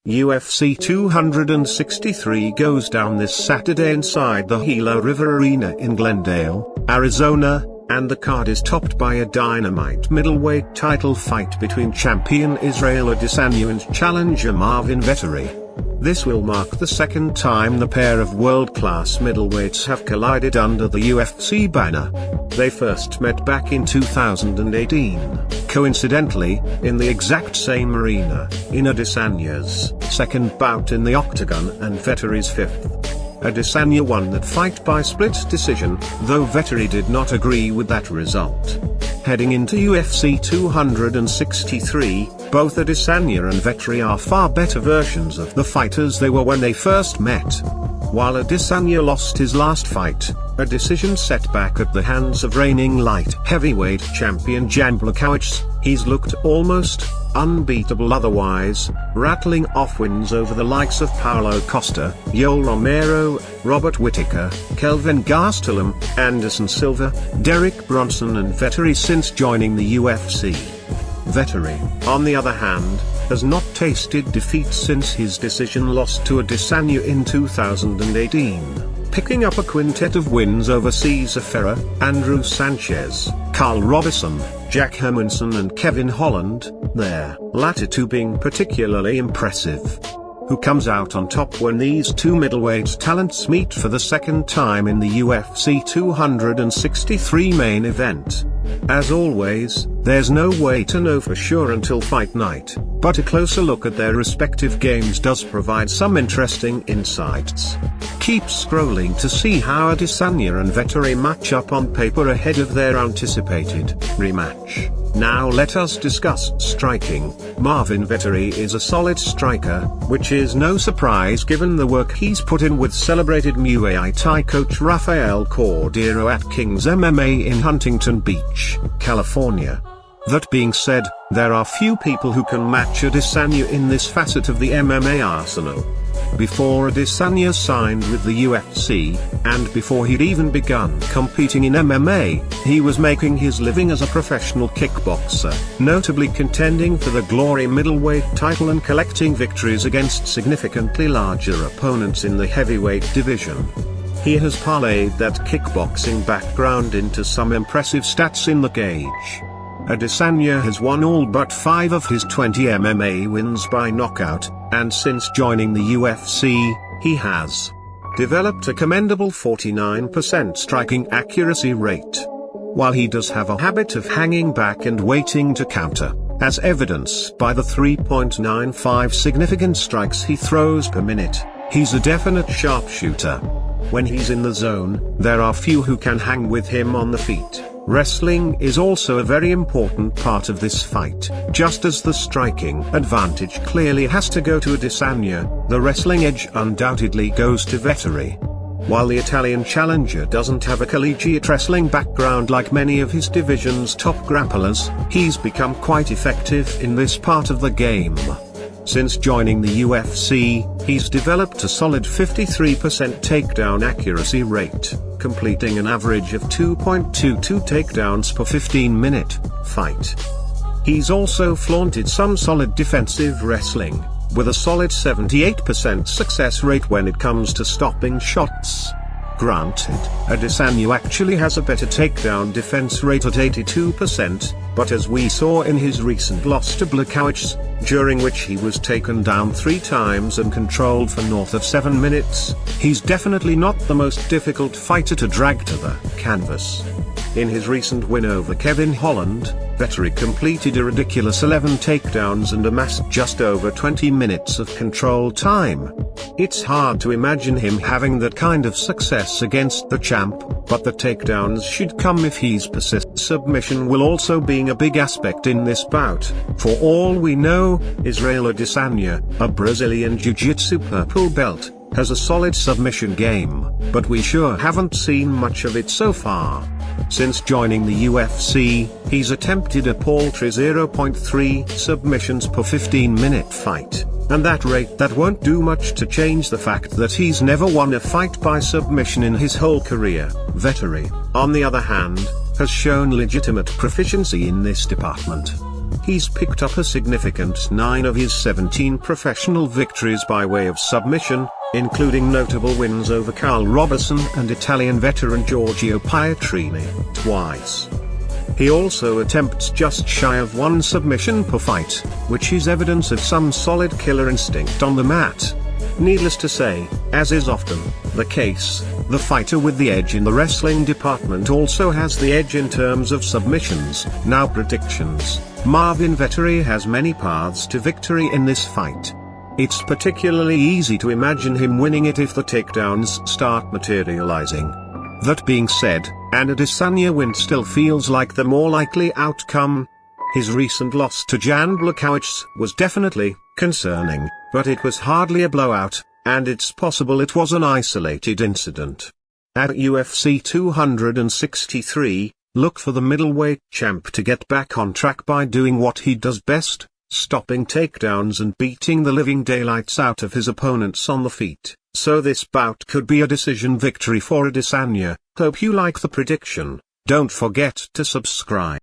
UFC 263 goes down this Saturday inside the Gila River Arena in Glendale, Arizona, and the card is topped by a dynamite middleweight title fight between champion Israel Adesanya and challenger Marvin Vettori. This will mark the second time the pair of world-class middleweights have collided under the UFC banner. They first met back in 2018, coincidentally, in the exact same arena, in Adesanya's second bout in the octagon and Vettori's fifth. Adesanya won that fight by split decision, though Vettori did not agree with that result. Heading into UFC 263, both Adesanya and Vettori are far better versions of the fighters they were when they first met. While Adesanya lost his last fight, a decision setback at the hands of reigning light heavyweight champion Jan Blachowicz, he's looked almost unbeatable otherwise, rattling off wins over the likes of Paulo Costa, Yoel Romero, Robert Whittaker, Kelvin Gastelum, Anderson Silva, Derek Bronson and Vettori since joining the UFC. Vettori, on the other hand, has not tasted defeat since his decision loss to Adesanya in 2018, picking up a quintet of wins over Cesar Ferrer, Andrew Sanchez, Carl Robinson, Jack Hermanson and Kevin Holland, their latter two being particularly impressive. Who comes out on top when these two middleweight talents meet for the second time in the UFC 263 main event? As always, there's no way to know for sure until fight night, but a closer look at their respective games does provide some interesting insights. Keep scrolling to see how Adesanya and Vettori match up on paper ahead of their anticipated rematch. Now let us discuss striking. Marvin Vettori is a solid striker, which is no surprise given the work he's put in with celebrated Muay Thai coach Rafael Cordero at King's MMA in Huntington Beach, California. That being said, there are few people who can match Adesanya in this facet of the MMA arsenal. Before Adesanya signed with the UFC, and before he'd even begun competing in MMA, he was making his living as a professional kickboxer, notably contending for the Glory middleweight title and collecting victories against significantly larger opponents in the heavyweight division. He has parlayed that kickboxing background into some impressive stats in the cage. Adesanya has won all but 5 of his 20 MMA wins by knockout, and since joining the UFC, he has developed a commendable 49% striking accuracy rate. While he does have a habit of hanging back and waiting to counter, as evidenced by the 3.95 significant strikes he throws per minute, he's a definite sharpshooter. When he's in the zone, there are few who can hang with him on the feet. Wrestling is also a very important part of this fight. Just as the striking advantage clearly has to go to Adesanya, the wrestling edge undoubtedly goes to Vettori. While the Italian challenger doesn't have a collegiate wrestling background like many of his division's top grapplers, he's become quite effective in this part of the game. Since joining the UFC, he's developed a solid 53% takedown accuracy rate, completing an average of 2.22 takedowns per 15-minute fight. He's also flaunted some solid defensive wrestling, with a solid 78% success rate when it comes to stopping shots. Granted, Adesanya actually has a better takedown defense rate at 82%, but as we saw in his recent loss to Blachowicz, during which he was taken down 3 times and controlled for north of 7 minutes, he's definitely not the most difficult fighter to drag to the canvas. In his recent win over Kevin Holland, Vettori completed a ridiculous 11 takedowns and amassed just over 20 minutes of control time. It's hard to imagine him having that kind of success against the champ, but the takedowns should come if he's persistent. Submission will also be a big aspect in this bout. For all we know, Israel Adesanya, a Brazilian Jiu-Jitsu purple belt, has a solid submission game, but we sure haven't seen much of it so far. Since joining the UFC, he's attempted a paltry 0.3 submissions per 15-minute fight, and that rate that won't do much to change the fact that he's never won a fight by submission in his whole career. Vettori, on the other hand, has shown legitimate proficiency in this department. He's picked up a significant 9 of his 17 professional victories by way of submission, including notable wins over Carl Roberson and Italian veteran Giorgio Pietrini, twice. He also attempts just shy of 1 submission per fight, which is evidence of some solid killer instinct on the mat. Needless to say, as is often the case, the fighter with the edge in the wrestling department also has the edge in terms of submissions. Now predictions. Marvin Vettori has many paths to victory in this fight. It's particularly easy to imagine him winning it if the takedowns start materializing. That being said, an Adesanya win still feels like the more likely outcome. His recent loss to Jan Blachowicz was definitely concerning, but it was hardly a blowout, and it's possible it was an isolated incident. At UFC 263, look for the middleweight champ to get back on track by doing what he does best, stopping takedowns and beating the living daylights out of his opponents on the feet. So this bout could be a decision victory for Adesanya. Hope you like the prediction. Don't forget to subscribe.